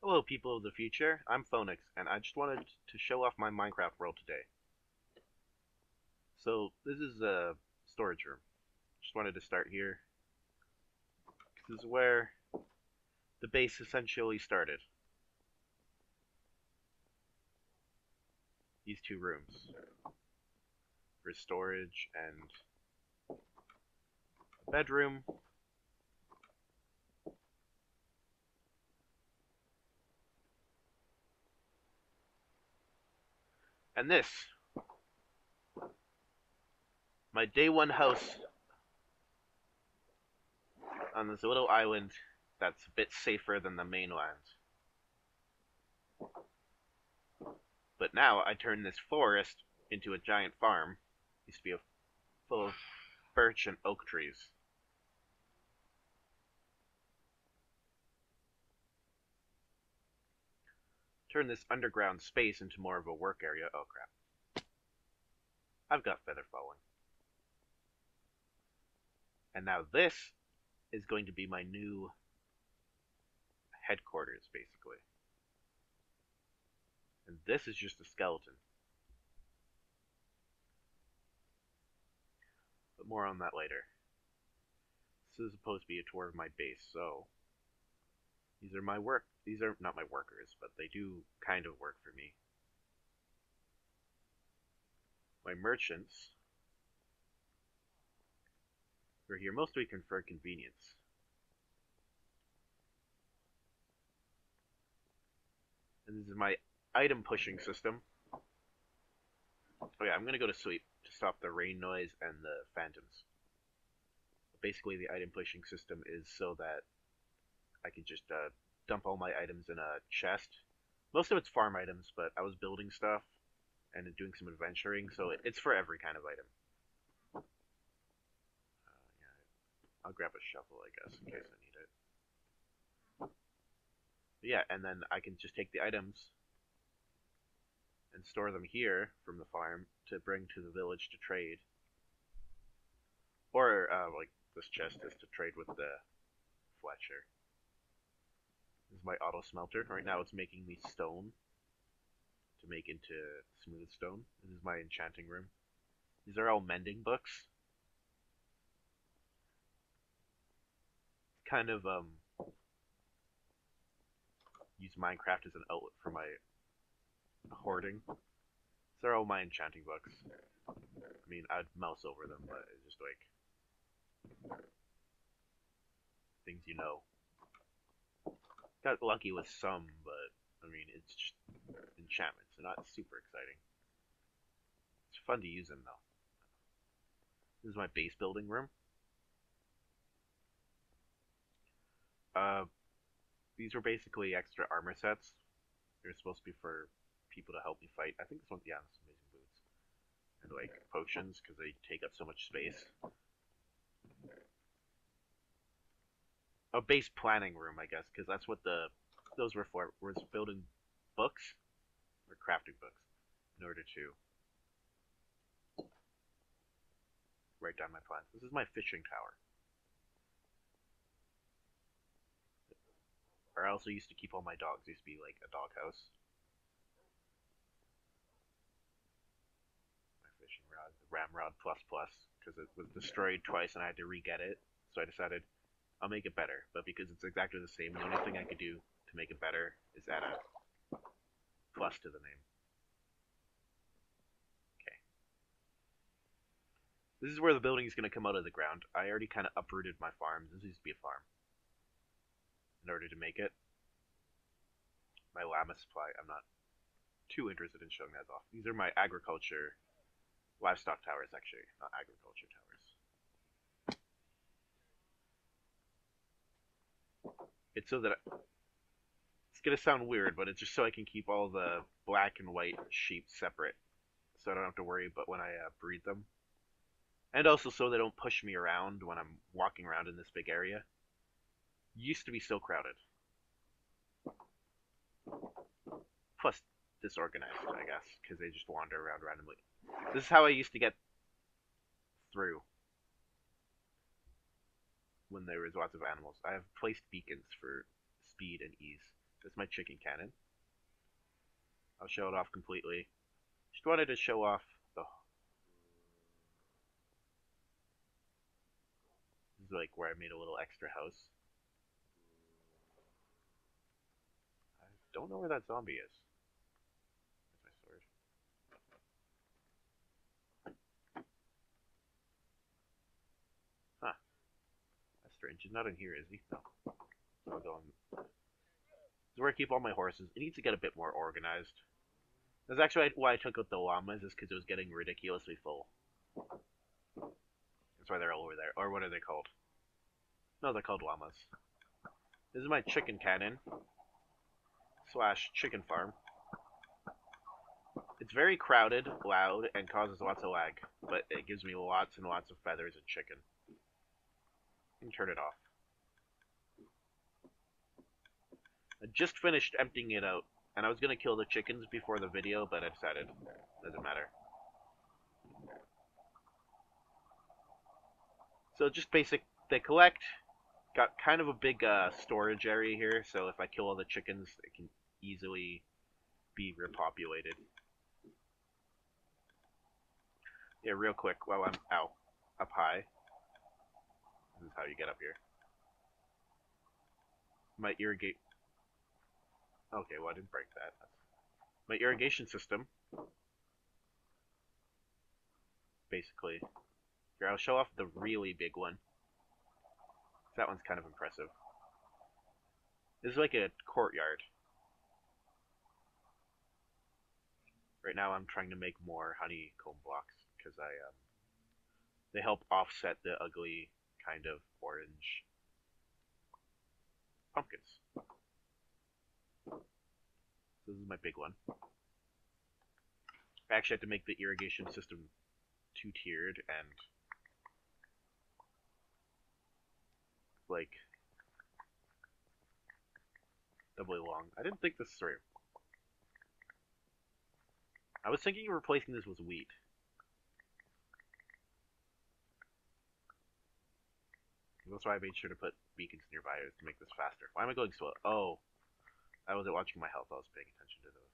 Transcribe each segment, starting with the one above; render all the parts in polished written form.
Hello, people of the future. I'm Phonix, and I just wanted to show off my Minecraft world today. So, this is a storage room. Just wanted to start here. This is where the base essentially started. These two rooms for storage and a bedroom. And this, my day one house on this little island that's a bit safer than the mainland. But now I turned this forest into a giant farm. Used to be full of birch and oak trees. Turn this underground space into more of a work area. Oh crap. I've got feather falling. And now this is going to be my new headquarters, basically. And this is just a skeleton. But more on that later. This is supposed to be a tour of my base, so these are not my workers, but they do kind of work for me. My merchants who are here mostly for convenience. And this is my item pushing system. Oh yeah, I'm gonna go to sleep to stop the rain noise and the phantoms. Basically, the item pushing system is so that I can just dump all my items in a chest. Most of it's farm items, but I was building stuff and doing some adventuring, so it's for every kind of item. Yeah, I'll grab a shovel, I guess, in case I need it. But yeah, and then I can just take the items and store them here from the farm to bring to the village to trade. Or, like, this chest is to trade with the Fletcher. This is my auto smelter. Right now it's making me stone to make into smooth stone. This is my enchanting room. These are all mending books. Kind of use Minecraft as an outlet for my hoarding. These are all my enchanting books. I mean, I'd mouse over them, but it's just like things you know. Got lucky with some, but I mean, it's just enchantments. They're not super exciting. It's fun to use them though. This is my base building room. Uh, these were basically extra armor sets. They're supposed to be for people to help me fight. I think this one, yeah, this amazing boots and like potions because they take up so much space. A base planning room, I guess, because that's what those were for. Was building books or crafting books in order to write down my plans. This is my fishing tower. Or I also used to keep all my dogs. It used to be like a dog house. My fishing rod, the Ramrod Plus Plus, because it was destroyed twice and I had to re-get it. So I decided I'll make it better. But because it's exactly the same, the only thing I could do to make it better is add a plus to the name. Okay. This is where the building is going to come out of the ground. I already kind of uprooted my farm. This used to be a farm. In order to make it. My llama supply, I'm not too interested in showing that off. These are my agriculture, livestock towers actually, not agriculture towers. It's so that it's gonna sound weird, but it's just so I can keep all the black and white sheep separate, so I don't have to worry about when I breed them, and also so they don't push me around when I'm walking around in this big area. Used to be so crowded. Plus disorganized, I guess, because they just wander around randomly. This is how I used to get through when there was lots of animals. I have placed beacons for speed and ease. That's my chicken cannon. I'll show it off completely. Just wanted to show off the. This is like where I made a little extra house. I don't know where that zombie is. There's my sword. Huh. That's strange. He's not in here, is he? No. I'll go in. This is where I keep all my horses. It needs to get a bit more organized. That's actually why I took out the llamas, is because it was getting ridiculously full. That's why they're all over there. Or what are they called? No, they're called llamas. This is my chicken cannon slash chicken farm. It's very crowded, loud, and causes lots of lag, but it gives me lots and lots of feathers and chicken. You can turn it off. I just finished emptying it out, and I was gonna kill the chickens before the video, but I decided it doesn't matter. So just basic, they collect. Got kind of a big storage area here, so if I kill all the chickens, it can easily be repopulated. Yeah, real quick, while I'm up high. This is how you get up here. My irrigate. Okay, well I didn't break that. My irrigation system. Basically. Here, I'll show off the really big one. That one's kind of impressive. This is like a courtyard. Right now I'm trying to make more honeycomb blocks because they help offset the ugly kind of orange pumpkins. So this is my big one. I actually had to make the irrigation system two-tiered and like doubly long. I didn't think this through. I was thinking of replacing this with wheat. That's why I made sure to put beacons nearby to make this faster. Why am I going slow? Oh, I wasn't watching my health. I was paying attention to the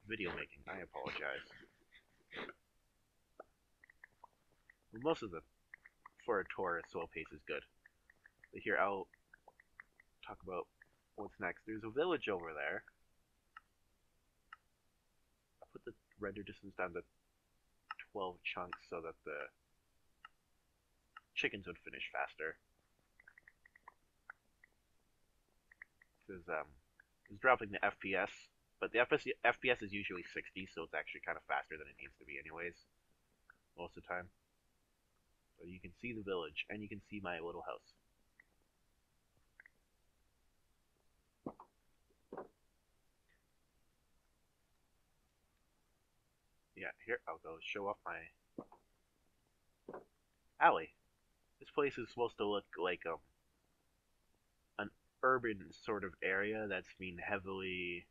video making. I apologize. Most of the for a tour, slow pace is good. But here, I'll talk about what's next. There's a village over there. I'll put the render distance down to 12 chunks so that the chickens would finish faster. This is dropping the FPS, but the FPS is usually 60, so it's actually kind of faster than it needs to be anyways, most of the time. So you can see the village, and you can see my little house. Yeah, here, I'll go show off my alley. This place is supposed to look like an urban sort of area that's been heavily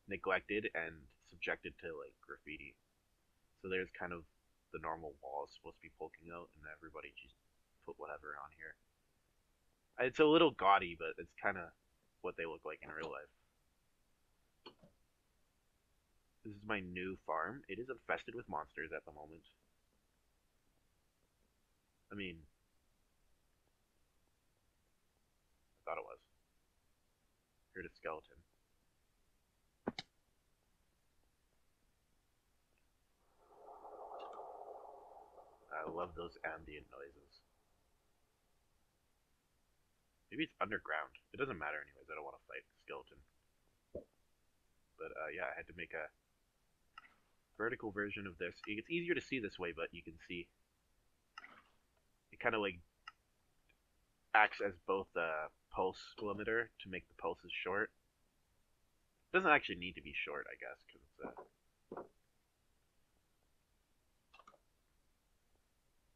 neglected and subjected to like graffiti. So there's kind of the normal walls supposed to be poking out, and everybody just put whatever on here. It's a little gaudy, but it's kind of what they look like in real life. This is my new farm. It is infested with monsters at the moment. I mean, I thought it was. Heard a skeleton. I love those ambient noises. Maybe it's underground. It doesn't matter anyways. I don't want to fight a skeleton. But yeah, I had to make a vertical version of this. It's easier to see this way, but you can see it kind of like acts as both a pulse limiter to make the pulses short. It doesn't actually need to be short, I guess, because it's a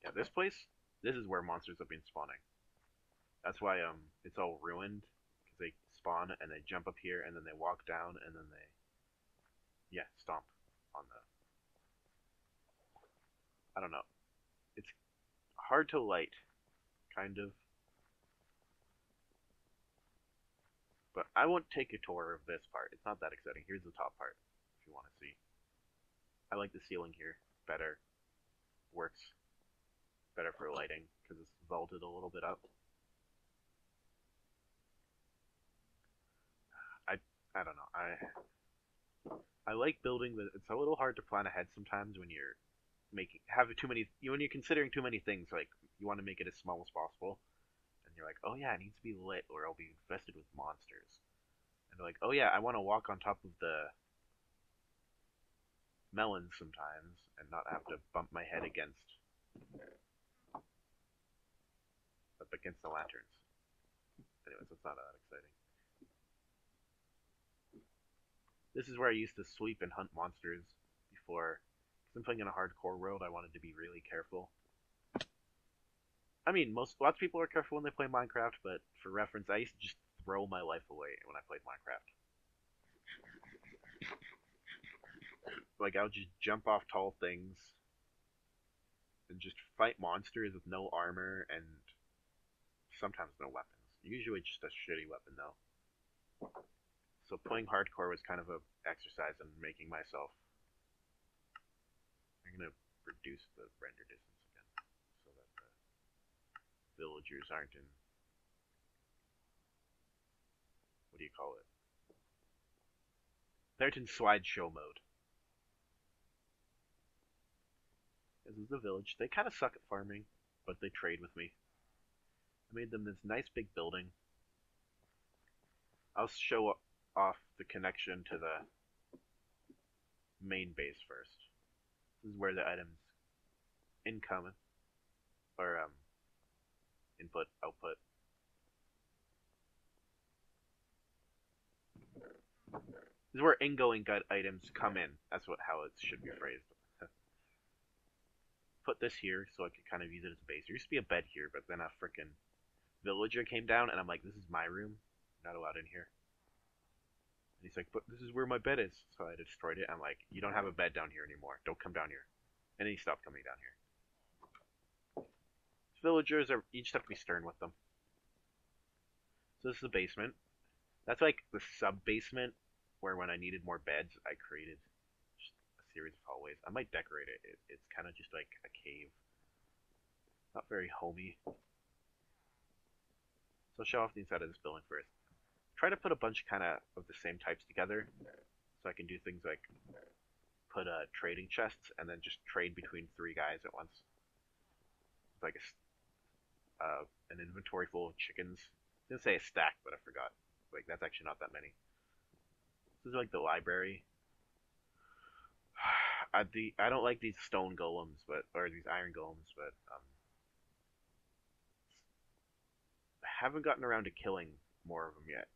yeah. This place, this is where monsters have been spawning. That's why it's all ruined because they spawn and they jump up here and then they walk down and then they stomp on the. I don't know. It's hard to light, kind of. But I won't take a tour of this part. It's not that exciting. Here's the top part, if you want to see. I like the ceiling here better. Works better for lighting because it's vaulted a little bit up. I I don't know. I like building, but it's a little hard to plan ahead sometimes when you're making have too many when you're considering too many things. Like you want to make it as small as possible, and you're like, oh yeah, it needs to be lit, or I'll be infested with monsters. And they're like, oh yeah, I want to walk on top of the melons sometimes and not have to bump my head against the lanterns. Anyways, that's not that exciting. This is where I used to sweep and hunt monsters before. Because I'm playing in a hardcore world, I wanted to be really careful. I mean, lots of people are careful when they play Minecraft, but for reference, I used to just throw my life away when I played Minecraft. Like I would just jump off tall things and just fight monsters with no armor and sometimes no weapons. Usually just a shitty weapon though. So playing hardcore was kind of a exercise in making myself. I'm gonna reduce the render distance again so that the villagers aren't in, what do you call it? They're in slideshow mode. This is the village. They kind of suck at farming, but they trade with me. I made them this nice big building. I'll show off the connection to the main base first. This is where the items income or input output. This is where ingoing items come in. That's how it should be phrased. Put this here so I could kind of use it as a base. There used to be a bed here, but then a freaking villager came down, and I'm like, this is my room. I'm not allowed in here. And he's like, but this is where my bed is. So I destroyed it. I'm like, you don't have a bed down here anymore. Don't come down here. And then he stopped coming down here. Villagers are, you just have to be stern with them. So this is the basement. That's like the sub-basement where when I needed more beds, I created just a series of hallways. I might decorate it. It's kind of just like a cave. Not very homey. So I'll show off the inside of this building first. Try to put a bunch kind of the same types together so I can do things like put trading chests and then just trade between 3 guys at once. Like an inventory full of chickens. I was gonna say a stack, but I forgot. Like that's actually not that many. This is like the library. I don't like these stone golems, or these iron golems, but I haven't gotten around to killing more of them yet.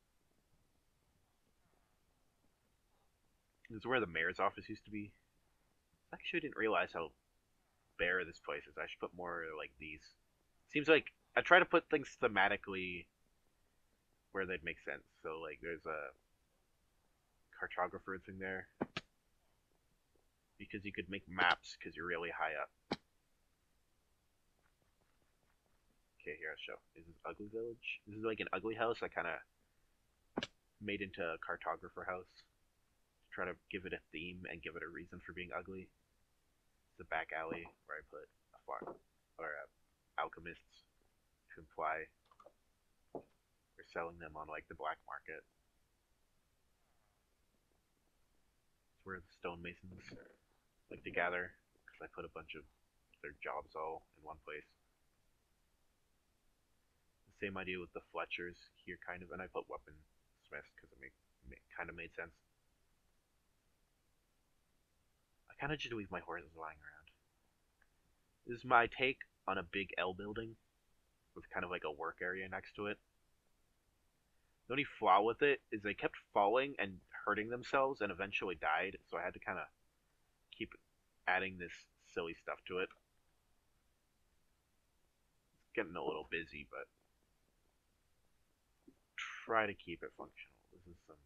This is where the mayor's office used to be. I actually didn't realize how bare this place is. I should put more like these. Seems like I try to put things thematically where they'd make sense. So like there's a cartographer thing there because you could make maps because you're really high up. Okay, here I'll show. This is Ugly Village. This is like an ugly house I kind of made into a cartographer house to try to give it a theme and give it a reason for being ugly. It's a back alley where I put a farm or alchemists to imply we're selling them on like the black market. It's where the stonemasons like to gather because I put a bunch of their jobs all in one place. The same idea with the Fletchers here, kind of, and I put weaponsmiths because it kind of made sense. I kind of just leave my horses lying around. This is my take on a big L building with kind of like a work area next to it. The only flaw with it is they kept falling and hurting themselves and eventually died, so I had to kind of keep adding this silly stuff to it. It's getting a little busy, but try to keep it functional. This is some...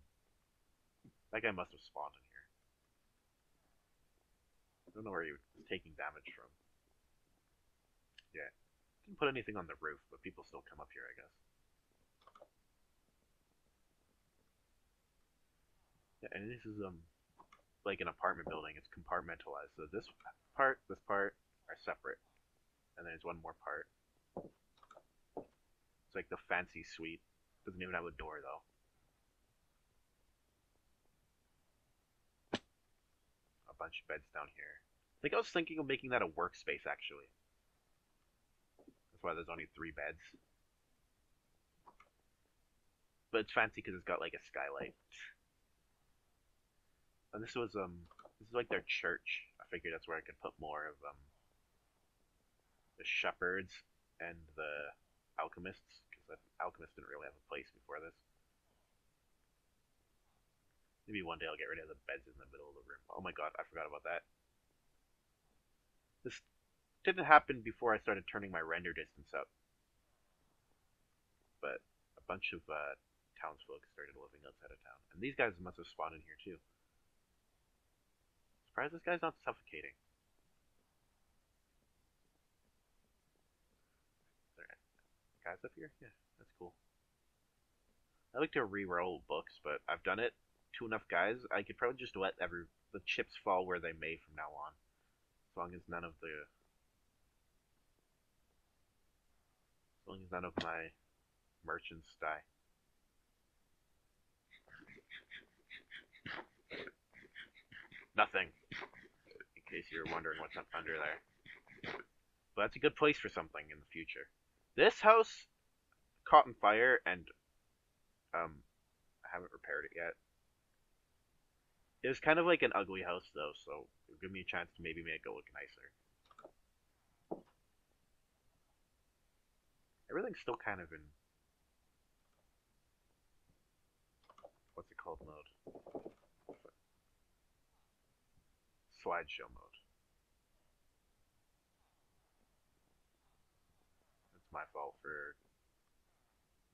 That guy must have spawned in here. I don't know where he was taking damage from. Yeah. Didn't put anything on the roof, but people still come up here, I guess. And this is like an apartment building. It's compartmentalized. So this part are separate, and there's one more part. It's like the fancy suite. Doesn't even have a door though. A bunch of beds down here. I think I was thinking of making that a workspace actually. That's why there's only 3 beds. But it's fancy because it's got like a skylight. And this is like their church. I figured that's where I could put more of the shepherds and the alchemists because the alchemists didn't really have a place before this. Maybe one day I'll get rid of the beds in the middle of the room. Oh my god, I forgot about that. This didn't happen before I started turning my render distance up, but a bunch of townsfolk started living outside of town, and these guys must have spawned in here too. Surprised this guy's not suffocating. Is there guys up here? Yeah, that's cool. I like to re-roll books, but I've done it to enough guys. I could probably just let the chips fall where they may from now on, as long as none of my merchants die. Nothing, in case you're wondering what's up under there. But that's a good place for something in the future. This house caught on fire, and I haven't repaired it yet. It was kind of like an ugly house though, so it'll give me a chance to maybe make it look nicer. Everything's still kind of in what's it called mode? Slideshow mode. It's my fault for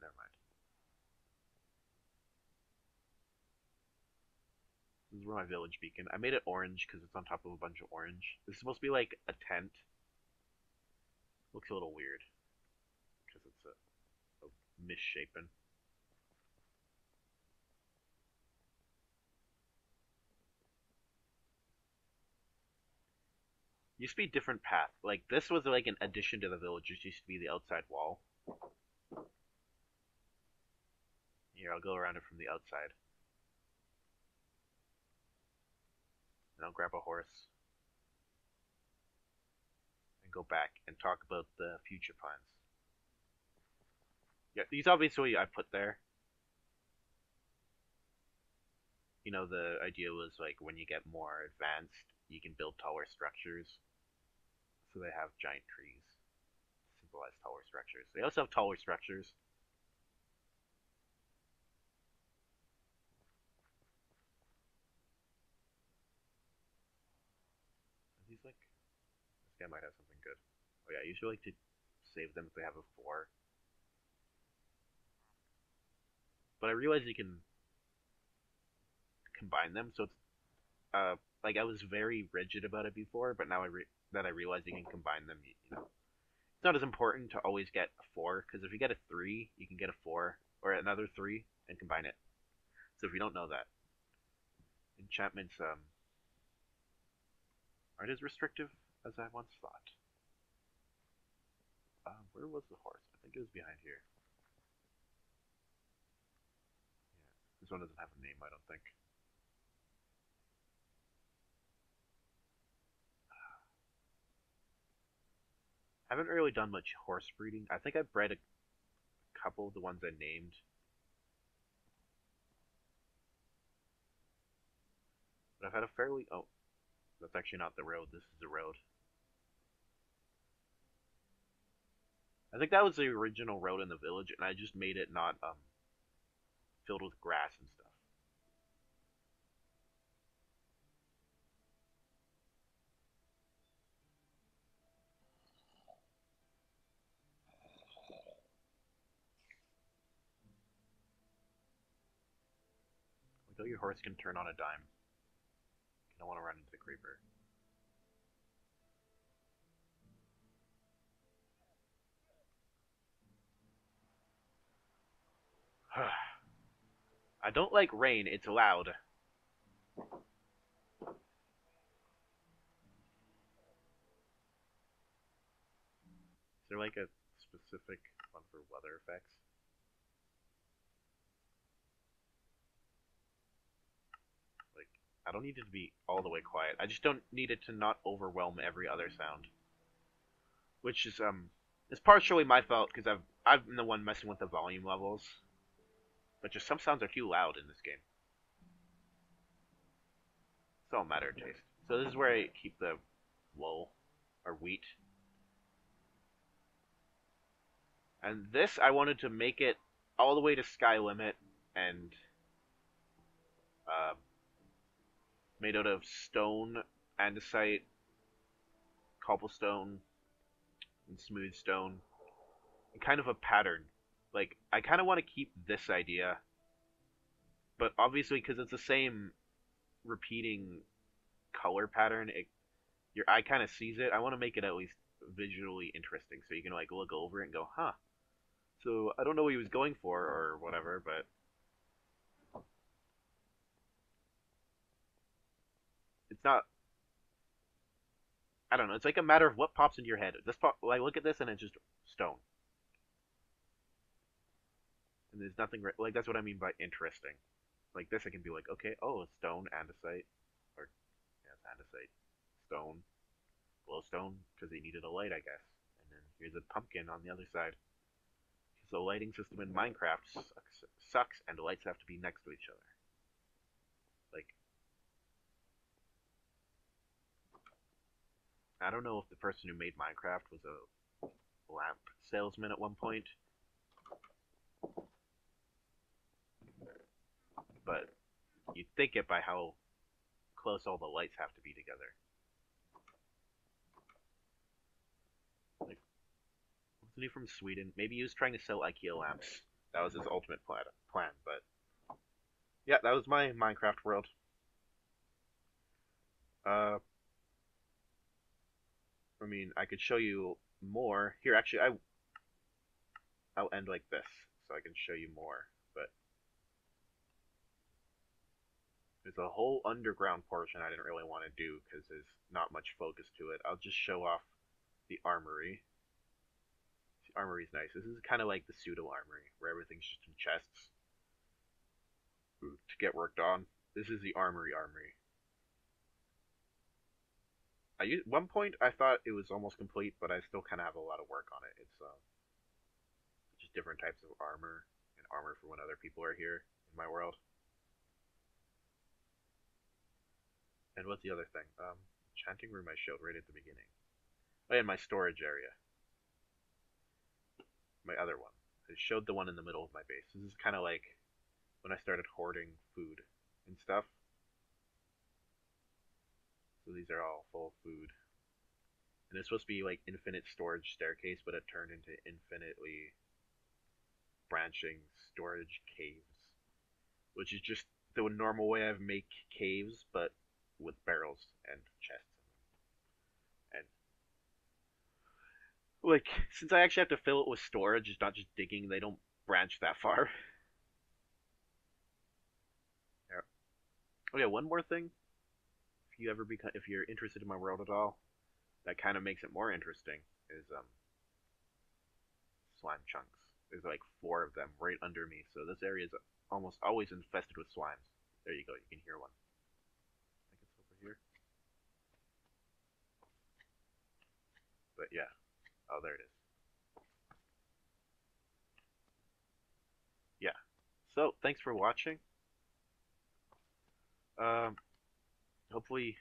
never mind. This is where my village beacon. I made it orange because it's on top of a bunch of orange. This is supposed to be like a tent. Looks a little weird because it's a misshapen. Used to be different path. Like this was like an addition to the village. This used to be the outside wall. Here, I'll go around it from the outside. And I'll grab a horse and go back and talk about the future plans. Yeah, these obviously I put there. You know, the idea was like when you get more advanced, you can build taller structures. So they have giant trees, symbolize taller structures. They also have taller structures. He's like, this guy might have something good. Oh yeah, I usually like to save them if they have a 4. But I realize you can combine them, so it's like I was very rigid about it before, but now that I realize you can combine them, you know, it's not as important to always get a 4 because if you get a 3, you can get a 4 or another 3 and combine it. So if you don't know that, enchantments aren't as restrictive as I once thought. Where was the horse? I think it was behind here. Yeah, this one doesn't have a name, I don't think. I haven't really done much horse breeding. I think I bred a couple of the ones I named. But I've had a fairly... Oh, that's actually not the road. This is the road. I think that was the original road in the village, and I just made it not filled with grass and stuff. Like, oh, your horse can turn on a dime. You don't want to run into the creeper. I don't like rain. It's loud. like a specific one for weather effects? Like, I don't need it to be all the way quiet. I just don't need it to not overwhelm every other sound. Which is it's partially my fault because I've been the one messing with the volume levels. But just some sounds are too loud in this game. It's all a matter of taste. So this is where I keep the wool or wheat. And this I wanted to make it all the way to sky limit and uh, made out of stone, andesite, cobblestone, and smooth stone, and kind of a pattern. Like I kind of want to keep this idea, but obviously because it's the same repeating color pattern, your eye kind of sees it. I want to make it at least visually interesting, so you can like look over it and go, "Huh." So I don't know what he was going for or whatever, but it's not. I don't know. It's like a matter of what pops into your head. This pop. Well, I look at this and it's just stone, and there's nothing like that's what I mean by interesting. Like this, I can be like, okay, oh, it's stone, andesite, or yeah, it's andesite, stone, glowstone, because they needed a light, I guess. And then here's a pumpkin on the other side. Because the lighting system in Minecraft sucks, and the lights have to be next to each other. Like, I don't know if the person who made Minecraft was a lamp salesman at one point, but you'd think it by how close all the lights have to be together. Like, wasn't he from Sweden? Maybe he was trying to sell IKEA lamps. That was his ultimate plan. But yeah, that was my Minecraft world. Uh, I mean, I could show you more. Here, actually, I'll end like this, so I can show you more. But there's a whole underground portion I didn't really want to do because there's not much focus to it. I'll just show off the armory. The armory's nice. This is kind of like the pseudo armory, where everything's just in chests to get worked on. This is the armory. One point I thought it was almost complete, but I still kind of have a lot of work on it. It's just different types of armor and armor for when other people are here in my world. And what's the other thing? Enchanting room I showed right at the beginning. Oh, and my storage area. My other one. I showed the one in the middle of my base. This is kind of like when I started hoarding food and stuff. So these are all full of food. And it's supposed to be like infinite storage staircase, but it turned into infinitely branching storage caves, which is just the normal way I make caves, but with barrels and chests. And like, since I actually have to fill it with storage, it's not just digging. They don't branch that far. Oh yeah, one more thing. If you're interested in my world at all, that kind of makes it more interesting is slime chunks. There's like 4 of them right under me, so this area is almost always infested with slimes. There you go, you can hear one. I think it's over here. But yeah. Oh, there it is. Yeah. So, thanks for watching. Um, hopefully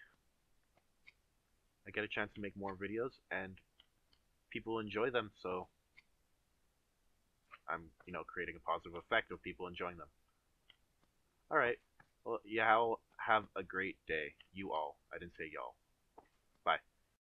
I get a chance to make more videos and people enjoy them, so I'm, creating a positive effect of people enjoying them. Alright. Well, yeah, I'll have a great day. You all. I didn't say y'all.